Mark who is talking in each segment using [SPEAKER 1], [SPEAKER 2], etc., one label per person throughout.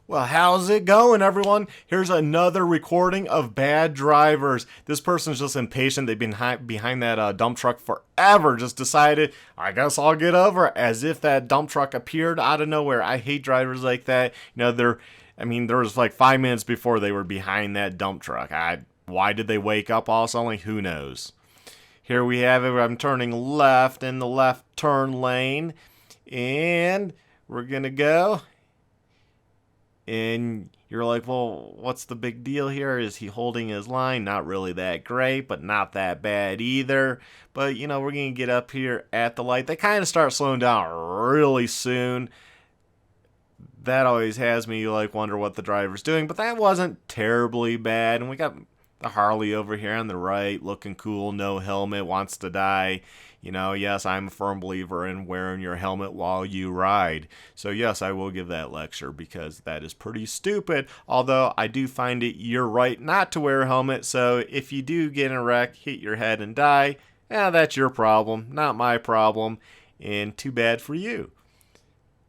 [SPEAKER 1] Well, how's it going, everyone? Here's another recording of bad drivers. This person's just impatient. They've been behind that dump truck forever. Just decided, I guess I'll get over, as if that dump truck appeared out of nowhere. I hate drivers like that. There was like 5 minutes before they were behind that dump truck. Why did they wake up all suddenly? Who knows? Here we have it. I'm turning left in the left turn lane, and we're gonna go. And you're like, well, what's the big deal here? Is he holding his line? Not really that great, but not that bad either. But, we're going to get up here at the light. They kind of start slowing down really soon. That always has me, wonder what the driver's doing. But that wasn't terribly bad. And we got the Harley over here on the right, looking cool, no helmet, wants to die. Yes, I'm a firm believer in wearing your helmet while you ride. So yes, I will give that lecture because that is pretty stupid. Although I do find it your right not to wear a helmet. So if you do get in a wreck, hit your head and die, that's your problem, not my problem. And too bad for you.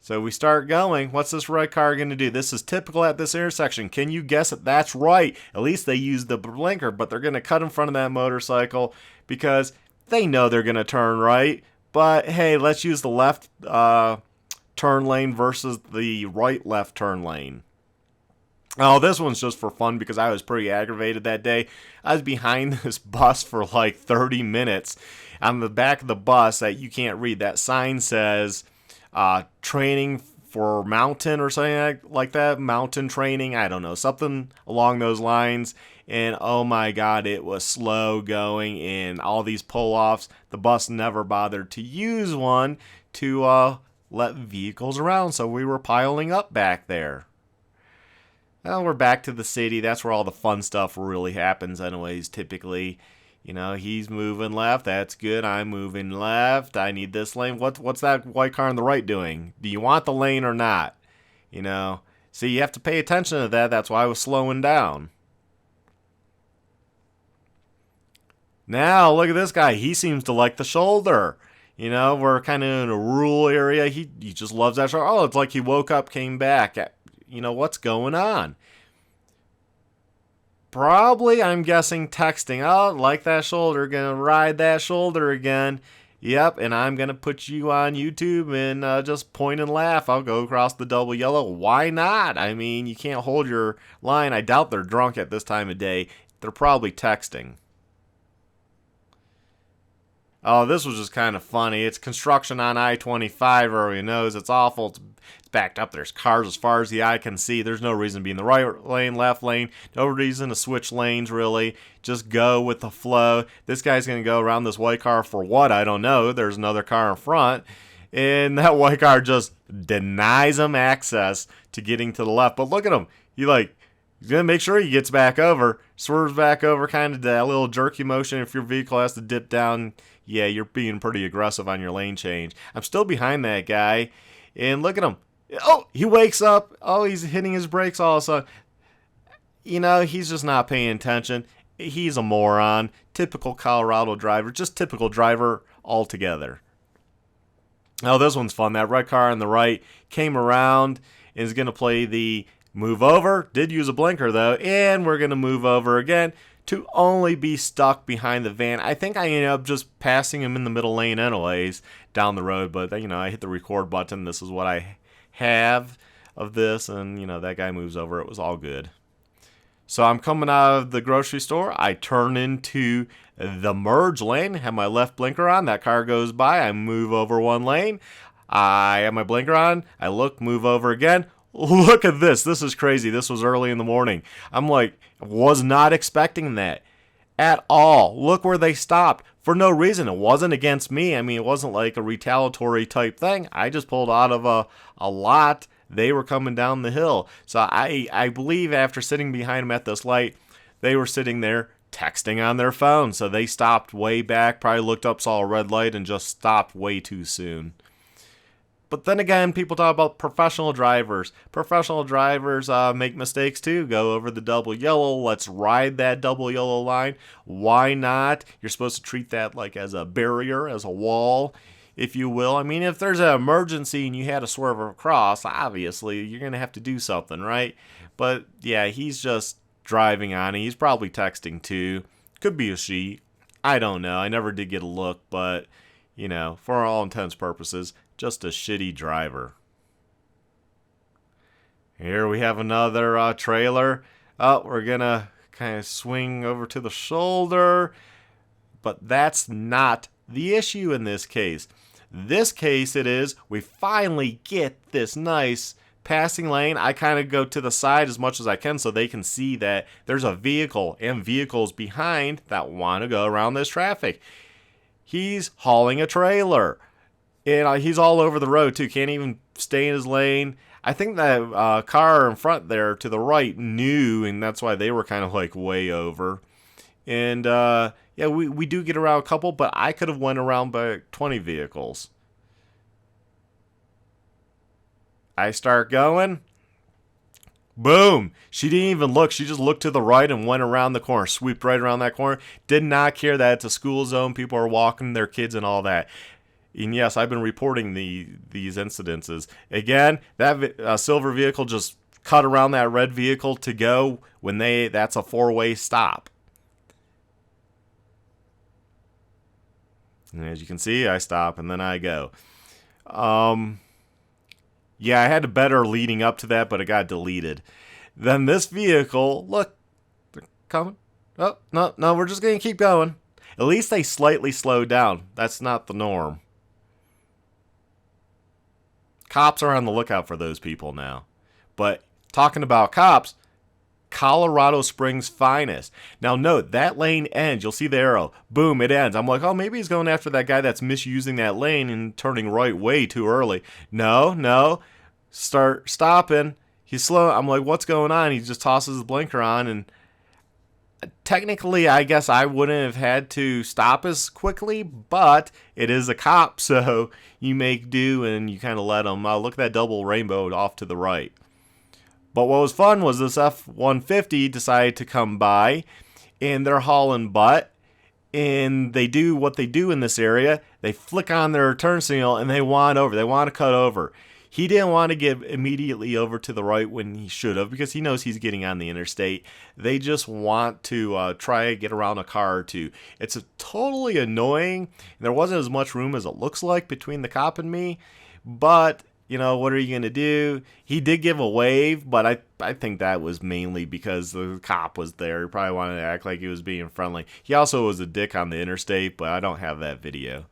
[SPEAKER 1] So we start going. What's this red car going to do? This is typical at this intersection. Can you guess it? That's right. At least they use the blinker, but they're going to cut in front of that motorcycle because they know they're going to turn right. But hey, let's use the left turn lane versus the right left turn lane. Oh, this one's just for fun because I was pretty aggravated that day. I was behind this bus for like 30 minutes. On the back of the bus that you can't read, that sign says training for mountain or something like that. Mountain training. I don't know. Something along those lines. And oh my God, it was slow going and all these pull-offs. The bus never bothered to use one to let vehicles around. So we were piling up back there. Well, we're back to the city. That's where all the fun stuff really happens anyways, typically. He's moving left. That's good. I'm moving left. I need this lane. What's that white car on the right doing? Do you want the lane or not? See, you have to pay attention to that. That's why I was slowing down. Now, look at this guy. He seems to like the shoulder. We're kind of in a rural area. He just loves that shoulder. Oh, it's like he woke up, came back. What's going on? Probably, I'm guessing, texting. Oh, like that shoulder. Gonna ride that shoulder again. Yep, and I'm gonna put you on YouTube and just point and laugh. I'll go across the double yellow. Why not? I mean, you can't hold your line. I doubt they're drunk at this time of day. They're probably texting. Oh, this was just kind of funny. It's construction on I-25. Everybody knows it's awful. It's backed up. There's cars as far as the eye can see. There's no reason to be in the right lane, left lane. No reason to switch lanes, really. Just go with the flow. This guy's going to go around this white car for what? I don't know. There's another car in front. And that white car just denies him access to getting to the left. But look at him. He's going to make sure he gets back over. Swerves back over, kind of that little jerky motion. If your vehicle has to dip down, yeah, you're being pretty aggressive on your lane change. I'm still behind that guy. And look at him. Oh, he wakes up. Oh, he's hitting his brakes all of a sudden. He's just not paying attention. He's a moron. Typical Colorado driver. Just typical driver altogether. Oh, this one's fun. That red car on the right came around and is going to play the move over. Did use a blinker, though. And we're going to move over again to only be stuck behind the van. I think I ended up just passing him in the middle lane anyways down the road. But, I hit the record button. This is what I have of this, and that guy moves over. It was all good. So I'm coming out of the grocery store. I turn into the merge lane, have my left blinker on. That car goes by. I move over one lane. I have my blinker on. I look, move over again. Look at this. This is crazy. This was early in the morning. I'm like, was not expecting that at all. Look where they stopped for no reason. It wasn't against me. I mean, it wasn't like a retaliatory type thing. I just pulled out of a lot. They were coming down the hill. So I believe after sitting behind them at this light, they were sitting there texting on their phone. So they stopped way back, probably looked up, saw a red light, and just stopped way too soon. But then again, people talk about professional drivers. Professional drivers make mistakes too. Go over the double yellow. Let's ride that double yellow line. Why not? You're supposed to treat that like as a barrier, as a wall. if you will. I mean, if there's an emergency and you had to swerve across, obviously you're going to have to do something, right? But yeah, he's just driving on. He's probably texting too. Could be a she. I don't know. I never did get a look, but, for all intents and purposes, just a shitty driver. Here we have another trailer. Oh, we're going to kind of swing over to the shoulder. But that's not the issue in this case. This case it is, we finally get this nice passing lane. I kind of go to the side as much as I can so they can see that there's a vehicle and vehicles behind that want to go around this traffic. He's hauling a trailer. And he's all over the road too. Can't even stay in his lane. I think that car in front there to the right knew, and that's why they were kind of like way over. And yeah, we do get around a couple, but I could have went around by 20 vehicles. I start going. Boom. She didn't even look. She just looked to the right and went around the corner, swooped right around that corner. Did not care that it's a school zone. People are walking their kids and all that. And yes, I've been reporting these incidences. Again, that silver vehicle just cut around that red vehicle to go when that's a four-way stop. And as you can see, I stop and then I go. Yeah, I had a better leading up to that, but it got deleted. Then this vehicle, look, they're coming. Oh, no, we're just going to keep going. At least they slightly slowed down. That's not the norm. Cops are on the lookout for those people now. But talking about cops, Colorado Springs finest. Now note, that lane ends. You'll see the arrow. Boom, it ends. I'm like, oh, maybe he's going after that guy that's misusing that lane and turning right way too early. No. Start stopping. He's slow. I'm like, what's going on? He just tosses his blinker on, and technically, I guess I wouldn't have had to stop as quickly, but it is a cop, so you make do and you kind of let him. Look at that double rainbow off to the right. But what was fun was this F-150 decided to come by, and they're hauling butt, and they do what they do in this area. They flick on their turn signal, and they want over. They want to cut over. He didn't want to get immediately over to the right when he should have because he knows he's getting on the interstate. They just want to try to get around a car or two. It's totally annoying. There wasn't as much room as it looks like between the cop and me, but what are you going to do? He did give a wave, but I think that was mainly because the cop was there. He probably wanted to act like he was being friendly. He also was a dick on the interstate, but I don't have that video.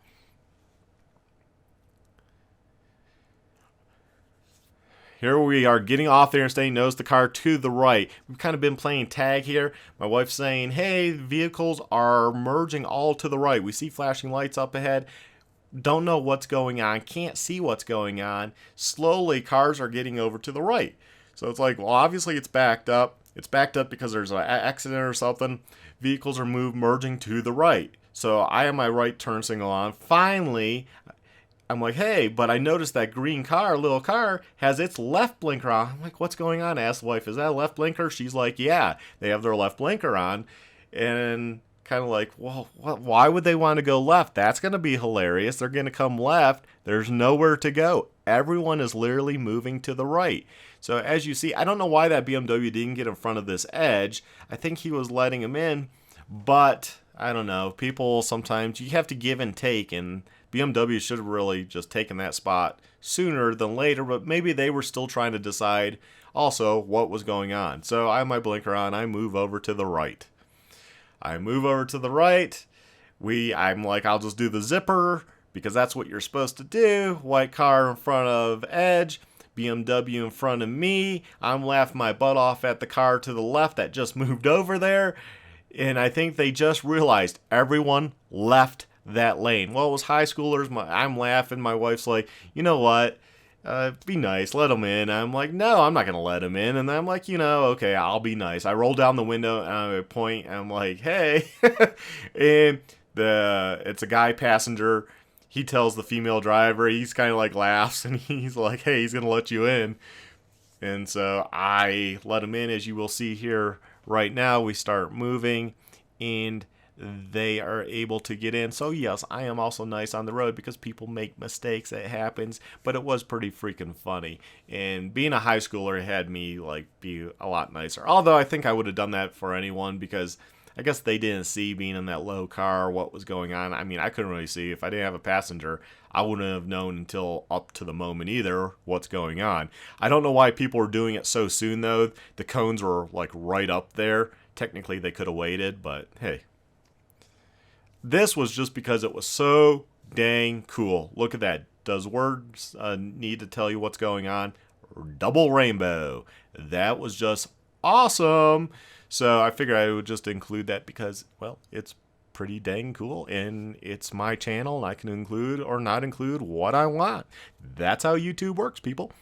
[SPEAKER 1] Here we are getting off the interstate, notice the car to the right. We've kind of been playing tag here. My wife's saying, hey, vehicles are merging all to the right. We see flashing lights up ahead. Don't know what's going on. Can't see what's going on. Slowly, cars are getting over to the right. So it's like, well, obviously it's backed up. It's backed up because there's an accident or something. Vehicles are merging to the right. So I have my right turn signal on. Finally, I'm like, hey, but I noticed that green car, little car, has its left blinker on. I'm like, what's going on? I asked the wife, is that a left blinker? She's like, yeah, they have their left blinker on. And kind of like, well, why would they want to go left? That's going to be hilarious. They're going to come left. There's nowhere to go. Everyone is literally moving to the right. So as you see, I don't know why that BMW didn't get in front of this edge. I think he was letting him in, but I don't know. People sometimes, you have to give and take, and BMW should have really just taken that spot sooner than later, but maybe they were still trying to decide also what was going on. So I have my blinker on. I move over to the right. I'm like, I'll just do the zipper because that's what you're supposed to do. White car in front of edge, BMW in front of me. I'm laughing my butt off at the car to the left that just moved over there. And I think they just realized everyone left that lane. Well, it was high schoolers. I'm laughing. My wife's like, you know what? Be nice. Let them in. I'm like, no, I'm not going to let them in. And I'm like, okay, I'll be nice. I roll down the window and I point. And I'm like, hey. And it's a guy passenger. He tells the female driver. He's kind of like laughs. And he's like, hey, he's going to let you in. And so I let him in. As you will see here right now, we start moving. And they are able to get in. So yes, I am also nice on the road because people make mistakes. It happens, but it was pretty freaking funny. And being a high schooler had me like be a lot nicer. Although I think I would have done that for anyone because I guess they didn't see being in that low car what was going on. I mean, I couldn't really see. If I didn't have a passenger, I wouldn't have known until up to the moment either what's going on. I don't know why people were doing it so soon though. The cones were like right up there. Technically, they could have waited, but hey. This was just because it was so dang cool. Look at that. Does words need to tell you what's going on? Double rainbow. That was just awesome. So I figured I would just include that because, well, it's pretty dang cool and it's my channel and I can include or not include what I want. That's how YouTube works, people.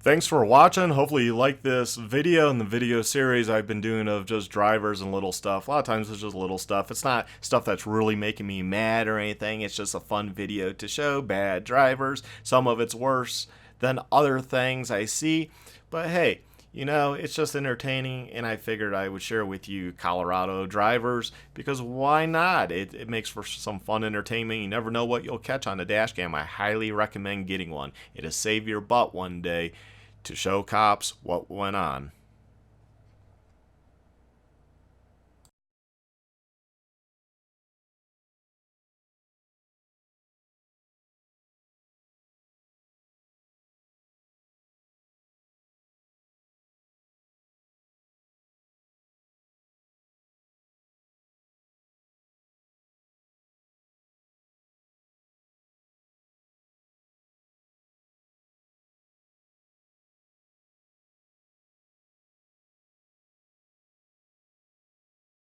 [SPEAKER 1] Thanks for watching. Hopefully you like this video and the video series I've been doing of just drivers and little stuff. A lot of times it's just little stuff. It's not stuff that's really making me mad or anything. It's just a fun video to show bad drivers. Some of it's worse than other things I see. But hey, you know, it's just entertaining, and I figured I would share with you Colorado drivers because why not? It makes for some fun entertainment. You never know what you'll catch on a dash cam. I highly recommend getting one. It'll save your butt one day to show cops what went on.